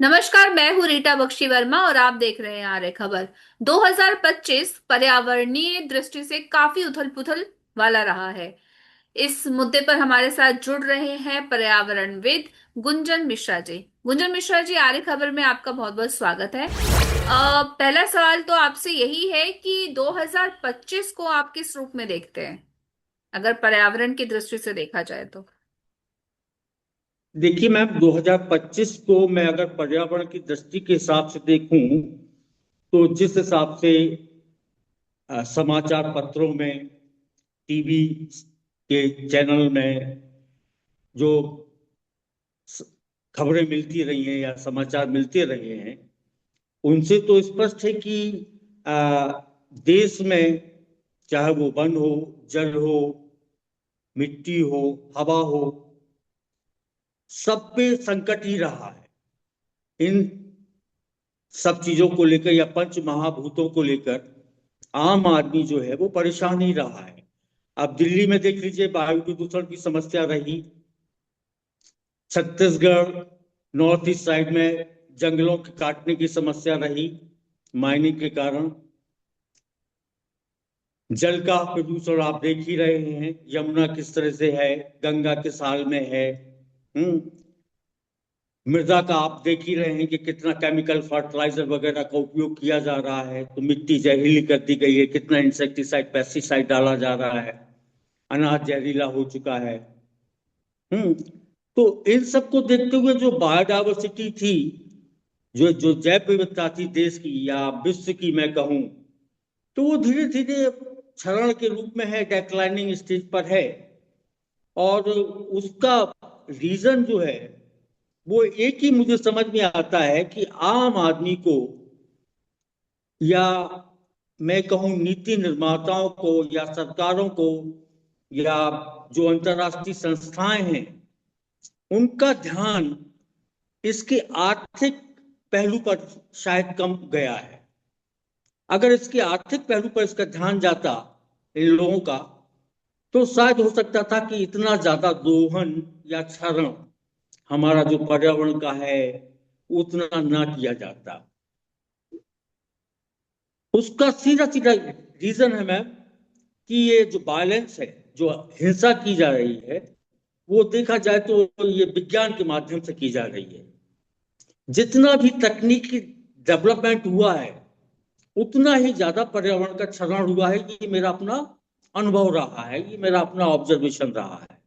नमस्कार। मैं हूँ रीटा बख्शी वर्मा और आप देख रहे हैं आर्य खबर। 2025 पर्यावरणीय दृष्टि से काफी उथल पुथल वाला रहा है। इस मुद्दे पर हमारे साथ जुड़ रहे हैं पर्यावरणविद गुंजन मिश्रा जी। गुंजन मिश्रा जी, आर्य खबर में आपका बहुत बहुत स्वागत है। पहला सवाल तो आपसे यही है कि 2025 को आप किस रूप में देखते हैं, अगर पर्यावरण की दृष्टि से देखा जाए तो। देखिए मैम, 2025 को मैं अगर पर्यावरण की दृष्टि के हिसाब से देखूं तो जिस हिसाब से समाचार पत्रों में, टीवी के चैनल में जो स- खबरें मिलती रही हैं या समाचार मिलते रहे हैं, उनसे तो स्पष्ट है कि आ, देश में चाहे वो वन हो, जल हो, मिट्टी हो, हवा हो, सब पे संकट ही रहा है। इन सब चीजों को लेकर या पंच महाभूतों को लेकर आम आदमी जो है वो परेशान ही रहा है। अब दिल्ली में देख लीजिए, वायु प्रदूषण की समस्या रही। छत्तीसगढ़ नॉर्थ ईस्ट साइड में जंगलों के काटने की समस्या रही, माइनिंग के कारण। जल का प्रदूषण आप देख ही रहे हैं, यमुना किस तरह से है, गंगा किस हाल में है। हम्म मृदा का आप देख ही रहे हैं कि कितना केमिकल फर्टिलाइजर वगैरह का उपयोग किया जा रहा है, तो मिट्टी जहरीली कर दी गई है, कितना इंसेक्टिसाइड पेस्टिसाइड डाला जा रहा है, अनाज जहरीला हो चुका है। हम्म तो इन सब को देखते हुए जो बायोडायवर्सिटी थी, जो जो जैव विविधता थी देश की या विश्व की मैं कहूं, तो वो धीरे धीरे क्षरण के रूप में है, डेक्लाइनिंग स्टेज पर है। और उसका रीजन जो है वो एक ही मुझे समझ में आता है कि आम आदमी को, या मैं कहूं नीति निर्माताओं को या सरकारों को, या जो अंतर्राष्ट्रीय संस्थाएं हैं, उनका ध्यान इसके आर्थिक पहलू पर शायद कम गया है। अगर इसके आर्थिक पहलू पर इसका ध्यान जाता इन लोगों का, तो शायद हो सकता था कि इतना ज्यादा दोहन या क्षरण हमारा जो पर्यावरण का है उतना ना किया जाता। उसका सीधा सीधा रीजन है मैम कि ये जो वायलेंस है, जो हिंसा की जा रही है, वो देखा जाए तो ये विज्ञान के माध्यम से की जा रही है। जितना भी तकनीकी डेवलपमेंट हुआ है, उतना ही ज्यादा पर्यावरण का क्षरण हुआ है। ये मेरा अपना अनुभव रहा है, ये मेरा अपना ऑब्जर्वेशन रहा है।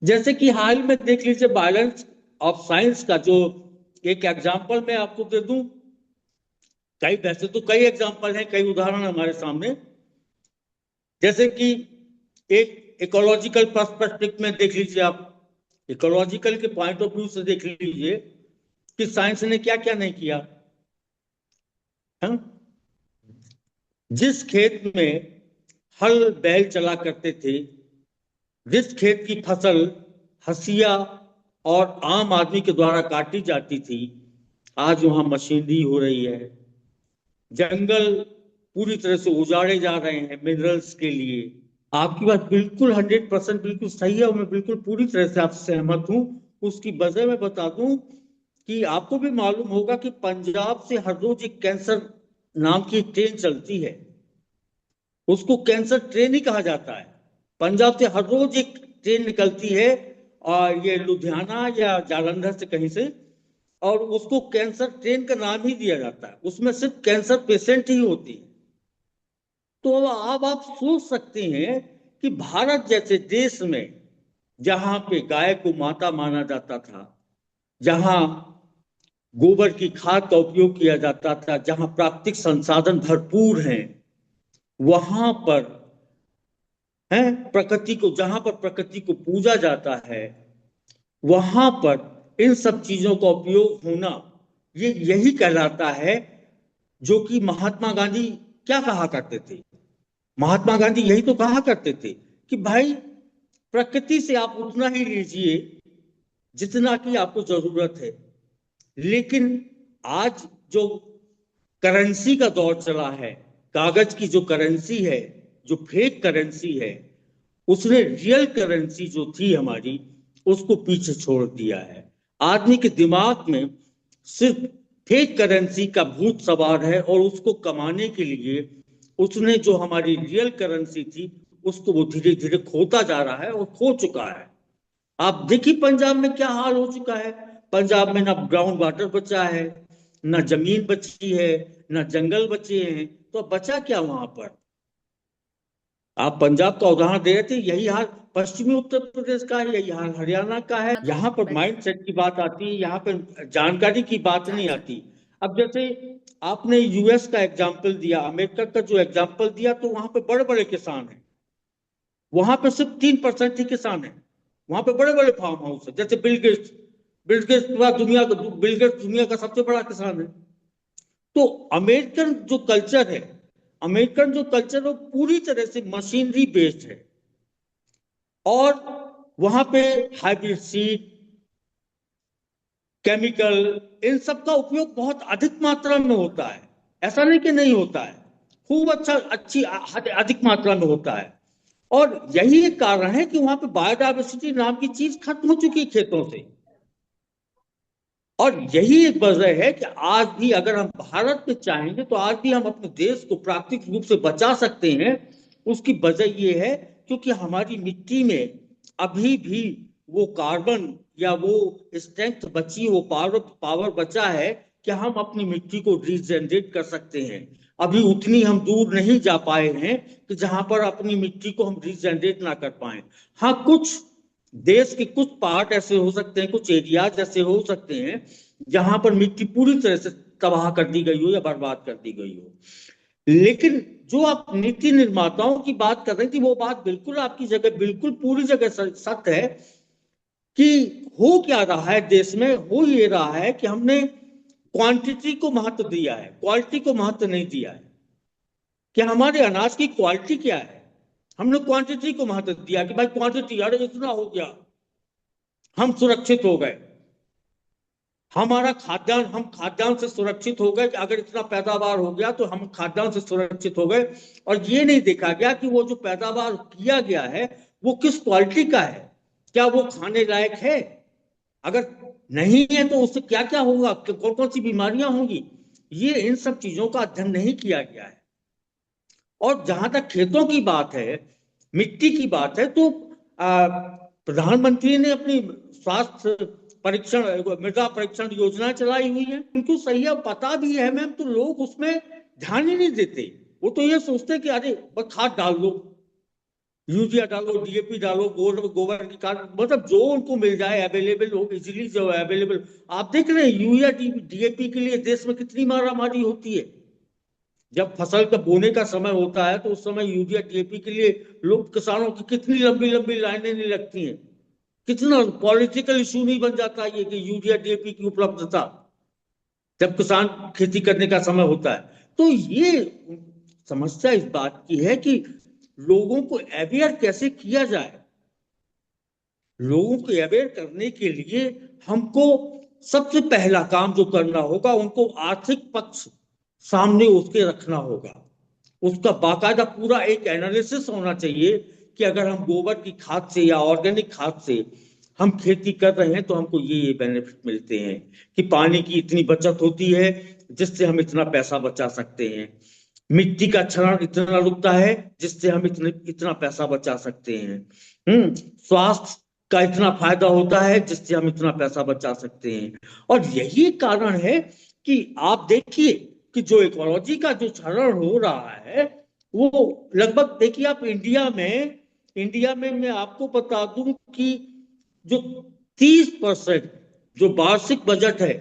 जैसे कि हाल में देख लीजिए, वायलेंस ऑफ साइंस का जो एक एग्जाम्पल मैं आपको दे दूं। कई, वैसे तो कई एग्जाम्पल हैं, कई उदाहरण हमारे सामने। जैसे कि एक इकोलॉजिकल पर्सपेक्टिव में देख लीजिए आप, इकोलॉजिकल के पॉइंट ऑफ व्यू से देख लीजिए कि साइंस ने क्या क्या नहीं किया है। जिस खेत में हल बैल चला करते थे, जिस खेत की फसल हंसिया और आम आदमी के द्वारा काटी जाती थी, आज वहां मशीनरी हो रही है। जंगल पूरी तरह से उजाड़े जा रहे हैं मिनरल्स के लिए। आपकी बात बिल्कुल 100% बिल्कुल सही है और मैं बिल्कुल पूरी तरह से आपसे सहमत हूं। उसकी वजह मैं बता दूं कि आपको भी मालूम होगा कि पंजाब से हर रोज एक कैंसर नाम की एक ट्रेन चलती है। उसको कैंसर ट्रेन ही कहा जाता है। पंजाब से हर रोज एक ट्रेन निकलती है, और ये लुधियाना या जालंधर से कहीं से, और उसको कैंसर ट्रेन का नाम ही दिया जाता है। उसमें सिर्फ कैंसर पेशेंट ही होती है। तो अब आप सोच सकते हैं कि भारत जैसे देश में, जहां पे गाय को माता माना जाता था, जहां गोबर की खाद का उपयोग किया जाता था, जहां प्राकृतिक संसाधन भरपूर हैं, वहां पर है प्रकृति को, जहां पर प्रकृति को पूजा जाता है, वहां पर इन सब चीजों का उपयोग होना, ये यही कहलाता है। जो कि महात्मा गांधी क्या कहा करते थे? महात्मा गांधी यही तो कहा करते थे कि भाई, प्रकृति से आप उतना ही लीजिए जितना की आपको जरूरत है। लेकिन आज जो करेंसी का दौर चला है, कागज की जो करेंसी है, जो फेक करेंसी है, उसने रियल करेंसी जो थी हमारी, उसको पीछे छोड़ दिया है। आदमी के दिमाग में सिर्फ फेक करेंसी का भूत सवार है, और उसको कमाने के लिए उसने जो हमारी रियल करेंसी थी उसको वो धीरे धीरे खोता जा रहा है और खो चुका है। आप देखिए पंजाब में क्या हाल हो चुका है। पंजाब में ना ग्राउंड वाटर बचा है, ना जमीन बची है, ना जंगल बचे हैं, तो अब बचा क्या वहां पर। आप पंजाब का उदाहरण दे रहे थे, यही हाल पश्चिमी उत्तर प्रदेश का है, यही हाल हरियाणा का है। यहाँ पर बच माइंड सेट की बात आती है, यहाँ पर जानकारी की बात अच्छा नहीं अच्छा। आती। अब जैसे आपने यूएस का एग्जाम्पल दिया, अमेरिका का जो एग्जाम्पल दिया, तो वहां पे बड़े बड़े किसान हैं। वहां पे सिर्फ 3% ही किसान है। वहां पे बड़े बड़े फार्म हाउस है, जैसे बिल गेट्स। बिल गेट्स दुनिया का सबसे बड़ा किसान है। तो अमेरिकन जो कल्चर है, अमेरिकन जो कल्चर है वो पूरी तरह से मशीनरी बेस्ड है। और वहां पे हाइब्रिड सीड, केमिकल, इन सब का उपयोग बहुत अधिक मात्रा में होता है। ऐसा नहीं कि नहीं होता है, खूब अधिक मात्रा में होता है। और यही एक कारण है कि वहां पे बायोडायवर्सिटी नाम की चीज खत्म हो चुकी है खेतों से। और यही एक वजह है कि आज भी अगर हम भारत में चाहेंगे तो आज भी हम अपने देश को प्राकृतिक रूप से बचा सकते हैं। उसकी वजह यह है क्योंकि हमारी मिट्टी में अभी भी वो कार्बन या वो स्ट्रेंथ बची, वो पावर पावर बचा है कि हम अपनी मिट्टी को रीजनरेट कर सकते हैं। अभी उतनी हम दूर नहीं जा पाए हैं कि जहां पर अपनी मिट्टी को हम रीजनरेट ना कर पाए। हाँ, कुछ देश के कुछ पार्ट ऐसे हो सकते हैं, कुछ एरियाज ऐसे हो सकते हैं जहां पर मिट्टी पूरी तरह से तबाह कर दी गई हो या बर्बाद कर दी गई हो। लेकिन जो आप नीति निर्माताओं की बात कर रहे थी, वो बात बिल्कुल आपकी जगह, बिल्कुल पूरी जगह सत्य है कि हो क्या रहा है देश में। हो ये रहा है कि हमने क्वांटिटी को महत्व दिया है, क्वालिटी को महत्व नहीं दिया है कि हमारे अनाज की क्वालिटी क्या है। हमने क्वांटिटी को महत्व दिया कि भाई क्वांटिटी, अरे इतना हो गया, हम सुरक्षित हो गए। हमारा खाद्यान्न, हम खाद्यान्न से सुरक्षित हो गए कि अगर इतना पैदावार हो गया तो हम खाद्यान्न से सुरक्षित हो गए। और ये नहीं देखा गया कि वो जो पैदावार किया गया है वो किस क्वालिटी का है, क्या वो खाने लायक है। अगर नहीं है तो उससे क्या क्या होगा, कौन कौन सी बीमारियां होंगी, ये इन सब चीजों का अध्ययन नहीं किया गया है। और जहां तक खेतों की बात है, मिट्टी की बात है, तो प्रधानमंत्री ने अपनी स्वास्थ्य परीक्षण, मृदा परीक्षण योजना चलाई हुई है, उनको सही है, पता भी है मैम, तो लोग उसमें ध्यान ही नहीं देते। वो तो ये सोचते कि अरे बस खाद डाल दो, यूरिया डालो, डीएपी डालो, गोबर की खाद, मतलब जो उनको मिल जाए अवेलेबल हो, इजीली जो है अवेलेबल। आप देख रहे हैं यूरिया डीएपी के लिए देश में कितनी मारामारी होती है। जब फसल का बोने का समय होता है तो उस समय यूरिया डीएपी के लिए लोग, किसानों की कितनी लंबी लंबी लाइनें नहीं लगती हैं। कितना पॉलिटिकल इशू नहीं बन जाता ये कि यूरिया डीएपी की उपलब्धता जब किसान खेती करने का समय होता है। तो ये समस्या इस बात की है कि लोगों को अवेयर कैसे किया जाए। लोगों को अवेयर करने के लिए हमको सबसे पहला काम जो करना होगा, उनको आर्थिक पक्ष सामने उसके रखना होगा। उसका बाकायदा पूरा एक एनालिसिस होना चाहिए कि अगर हम गोबर की खाद से या ऑर्गेनिक खाद से हम खेती कर रहे हैं तो हमको ये बेनिफिट मिलते हैं कि पानी की इतनी बचत होती है जिससे हम इतना पैसा बचा सकते हैं, मिट्टी का क्षरण इतना रुकता है जिससे हम इतना पैसा बचा सकते हैं, स्वास्थ्य का इतना फायदा होता है जिससे हम इतना पैसा बचा सकते हैं। और यही कारण है कि आप देखिए कि जो इकोलॉजी का जो क्षरण हो रहा है वो लगभग, देखिए आप इंडिया में मैं आपको बता दूं कि जो 30% जो वार्षिक बजट है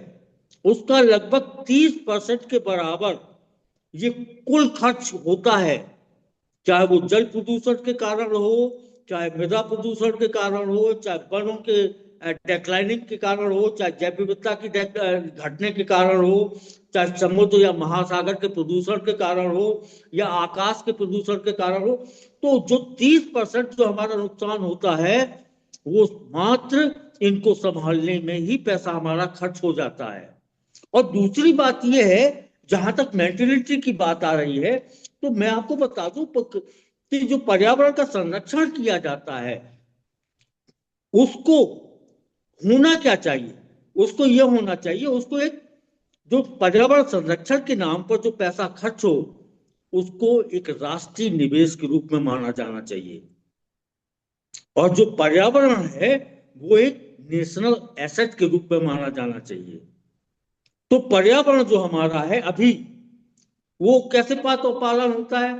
उसका लगभग 30% के बराबर ये कुल खर्च होता है। चाहे वो जल प्रदूषण के कारण हो, चाहे मृदा प्रदूषण के कारण हो, चाहे वनों के डेक्लाइनिंग के कारण हो, चाहे जैव विविधता की घटने के कारण हो, चाहे समुद्र या महासागर के प्रदूषण के कारण हो, या आकाश के प्रदूषण के कारण हो। तो जो 30% जो हमारा नुकसान होता है वो मात्र इनको संभालने में ही पैसा हमारा खर्च हो जाता है। और दूसरी बात यह है, जहां तक मेंटेलिटी की बात आ रही है, तो मैं आपको बता दूं कि जो पर्यावरण का संरक्षण किया जाता है उसको होना क्या चाहिए, उसको यह होना चाहिए, उसको एक जो पर्यावरण संरक्षण के नाम पर जो पैसा खर्च हो, उसको एक राष्ट्रीय निवेश के रूप में माना जाना चाहिए। और जो पर्यावरण है वो एक नेशनल एसेट के रूप में माना जाना चाहिए। तो पर्यावरण जो हमारा है अभी, वो कैसे पालन होता है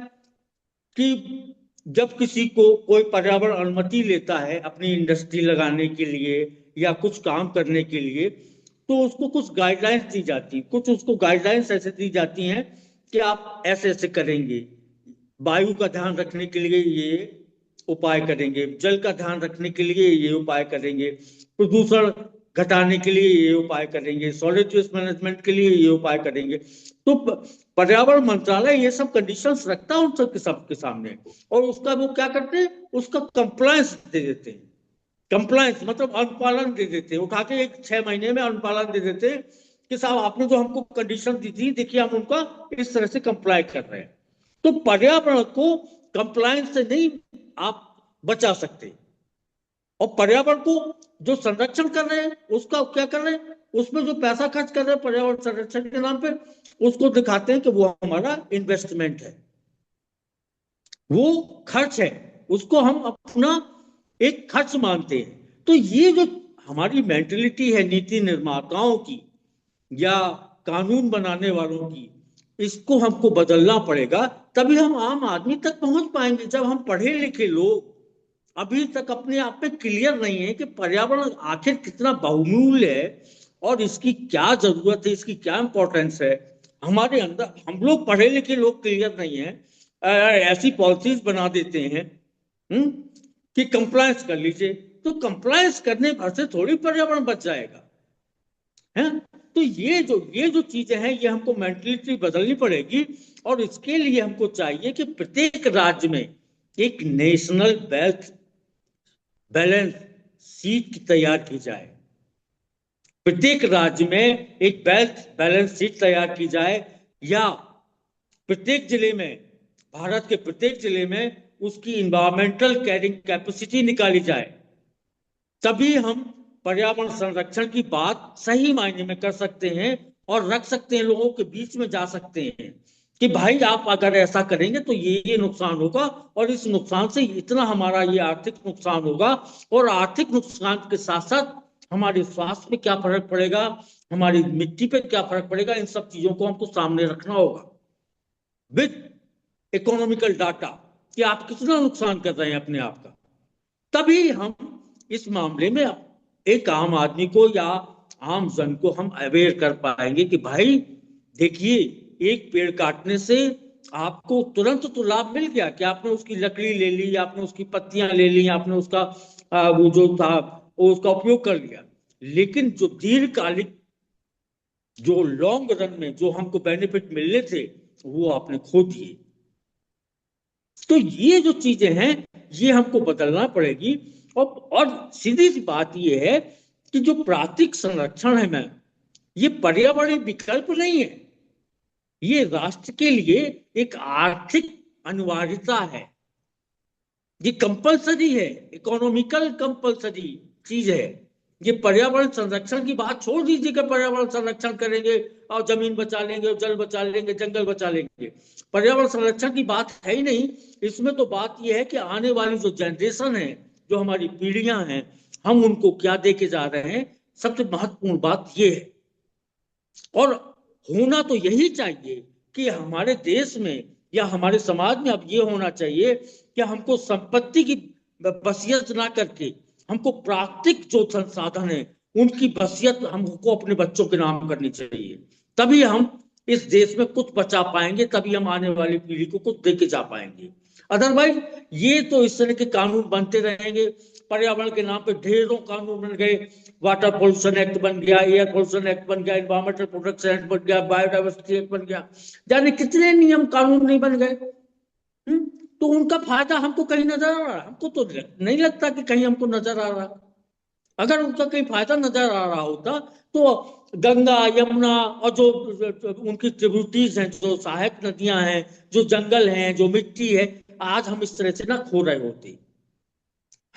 कि जब किसी को कोई पर्यावरण अनुमति लेता है अपनी इंडस्ट्री लगाने के लिए या कुछ काम करने के लिए, तो उसको कुछ गाइडलाइंस दी जाती, कुछ उसको गाइडलाइंस ऐसे दी जाती हैं कि आप ऐसे ऐसे करेंगे, वायु का ध्यान रखने के लिए ये उपाय करेंगे, जल का ध्यान रखने के लिए ये उपाय करेंगे, प्रदूषण घटाने के लिए ये उपाय करेंगे, सॉलिड वेस्ट मैनेजमेंट के लिए ये उपाय करेंगे। तो पर्यावरण मंत्रालय ये सब कंडीशंस रखता है उन सबके सामने, और उसका वो क्या करते हैं, उसका कंप्लायंस दे देते हैं। कंप्लायंस मतलब अनुपालन दे देते हैं, उठा के 6 महीने में अनुपालन दे देते हैं कि साहब आपने जो हमको कंडीशन दी थी, देखिए हम उनका इस तरह से कंप्लाई कर रहे हैं। तो पर्यावरण को कंप्लायंस से नहीं आप बचा सकते, और पर्यावरण को जो संरक्षण कर रहे हैं उसका क्या कर रहे हैं, उसमें जो पैसा खर्च कर रहे हैं पर्यावरण संरक्षण के नाम पे, उसको दिखाते हैं कि वो हमारा इन्वेस्टमेंट है, वो खर्च है, उसको हम अपना एक खर्च मानते हैं। तो ये जो हमारी मेंटेलिटी है नीति निर्माताओं की या कानून बनाने वालों की, इसको हमको बदलना पड़ेगा, तभी हम आम आदमी तक पहुंच पाएंगे। जब हम पढ़े लिखे लोग अभी तक अपने आप में क्लियर नहीं है कि पर्यावरण आखिर कितना बहुमूल्य है और इसकी क्या जरूरत है, इसकी क्या इंपॉर्टेंस है, हमारे अंदर हम लोग पढ़े लिखे लोग क्लियर नहीं है, ऐसी पॉलिसीज बना देते हैं कि कंप्लायंस कर लीजिए। तो कंप्लायंस करने भर से थोड़ी पर्यावरण बच जाएगा है। तो ये जो चीजें हैं ये हमको मेंटलिटी बदलनी पड़ेगी, और इसके लिए हमको चाहिए कि प्रत्येक राज्य में एक नेशनल वेल्थ बैलेंस शीट तैयार की जाए। प्रत्येक राज्य में एक वेल्थ बैलेंस शीट तैयार की जाए, या प्रत्येक जिले में, भारत के प्रत्येक जिले में उसकी इन्वायरमेंटल कैरिंग कैपेसिटी निकाली जाए। तभी हम पर्यावरण संरक्षण की बात सही मायने में कर सकते हैं और रख सकते हैं, लोगों के बीच में जा सकते हैं कि भाई आप अगर ऐसा करेंगे तो ये नुकसान होगा, और इस नुकसान से इतना हमारा ये आर्थिक नुकसान होगा, और आर्थिक नुकसान के साथ साथ हमारे स्वास्थ्य पे क्या फर्क पड़ेगा, हमारी मिट्टी पे क्या फर्क पड़ेगा, इन सब चीजों को हमको सामने रखना होगा विद इकोनॉमिकल डाटा कि आप कितना नुकसान कर रहे हैं अपने आप का। तभी हम इस मामले में एक आम आदमी को या आम जन को हम अवेयर कर पाएंगे कि भाई देखिए, एक पेड़ काटने से आपको तुरंत तो लाभ मिल गया कि आपने उसकी लकड़ी ले ली, आपने उसकी पत्तियां ले ली, आपने उसका वो जो था वो उसका उपयोग कर लिया, लेकिन जो दीर्घकालिक, जो लॉन्ग रन में जो हमको बेनिफिट मिलने थे वो आपने खो दिए। तो ये जो चीजें हैं ये हमको बदलना पड़ेगी। और सीधी सी बात ये है कि जो प्राकृतिक संरक्षण है मैम, ये पर्यावरणीय विकल्प नहीं है, ये राष्ट्र के लिए एक आर्थिक अनिवार्यता है, ये कंपलसरी है, इकोनॉमिकल कंपलसरी चीज है। ये पर्यावरण संरक्षण की बात छोड़ दीजिए कि पर्यावरण संरक्षण करेंगे और जमीन बचा लेंगे और जल बचा लेंगे, जंगल बचा लेंगे, पर्यावरण संरक्षण की बात है ही नहीं। इसमें तो बात यह है कि आने वाली जो जनरेशन है, जो हमारी पीढ़ियां हैं, हम उनको क्या दे के जा रहे हैं, सबसे महत्वपूर्ण बात यह है। और होना तो यही चाहिए कि हमारे देश में या हमारे समाज में अब ये होना चाहिए कि हमको संपत्ति की वसीयत ना करके हमको प्राकृतिक जो संसाधन है उनकी वसीयत हमको अपने बच्चों के नाम करनी चाहिए। तभी हम इस देश में कुछ बचा पाएंगे, तभी हम आने वाली पीढ़ी को कुछ दे के जा पाएंगे। अदरवाइज ये तो इस तरह के कानून बनते रहेंगे, पर्यावरण के नाम पे ढेरों कानून बन गए, वाटर पोल्यूशन एक्ट बन गया, एयर पोल्यूशन एक्ट बन गया, एनवायरमेंटल प्रोटेक्शन एक्ट बन गया, बायोडाइवर्सिटी एक्ट बन गया, जाने कितने नियम कानून नहीं बन गए। तो उनका फायदा हमको कहीं नजर आ रहा? हमको तो नहीं लगता कि कहीं हमको नजर आ रहा। अगर उनका कहीं फायदा नजर आ रहा होता तो गंगा, यमुना और जो उनकी ट्रिब्यूटरीज हैं, जो सहायक नदियां हैं, जो जंगल हैं, जो मिट्टी है, आज हम इस तरह से ना खो रहे होते।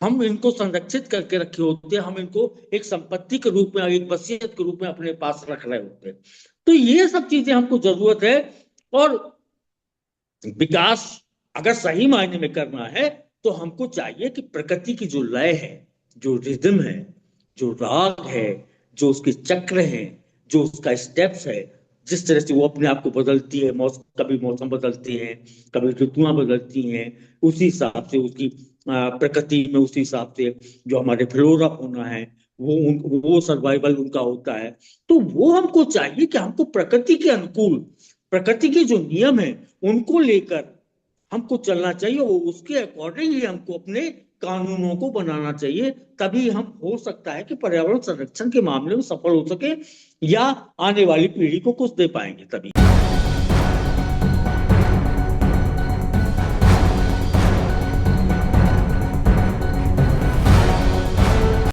हम इनको संरक्षित करके रखे होते, हम इनको एक संपत्ति के रूप में, एक वसीयत के रूप में अपने पास रख रहे होते। तो ये सब चीजें हमको जरूरत है। और विकास अगर सही मायने में करना है तो हमको चाहिए कि प्रकृति की जो लय है, जो रिदम है, जो राग है, जो उसके चक्र हैं, जो उसका स्टेप्स है, जिस तरह से वो अपने आप को बदलती है, मौसम, कभी मौसम बदलती हैं, कभी ऋतुआं बदलती हैं, उसी हिसाब से उसकी प्रकृति में, उसी हिसाब से जो हमारे फ्लोरा होना है, वो सर्वाइवल उनका होता है। तो वो हमको चाहिए कि हमको प्रकृति के अनुकूल, प्रकृति के जो नियम है उनको लेकर हमको चलना चाहिए, और उसके अकॉर्डिंग ही हमको अपने कानूनों को बनाना चाहिए। तभी हम, हो सकता है कि पर्यावरण संरक्षण के मामले में सफल हो सके, या आने वाली पीढ़ी को कुछ दे पाएंगे तभी।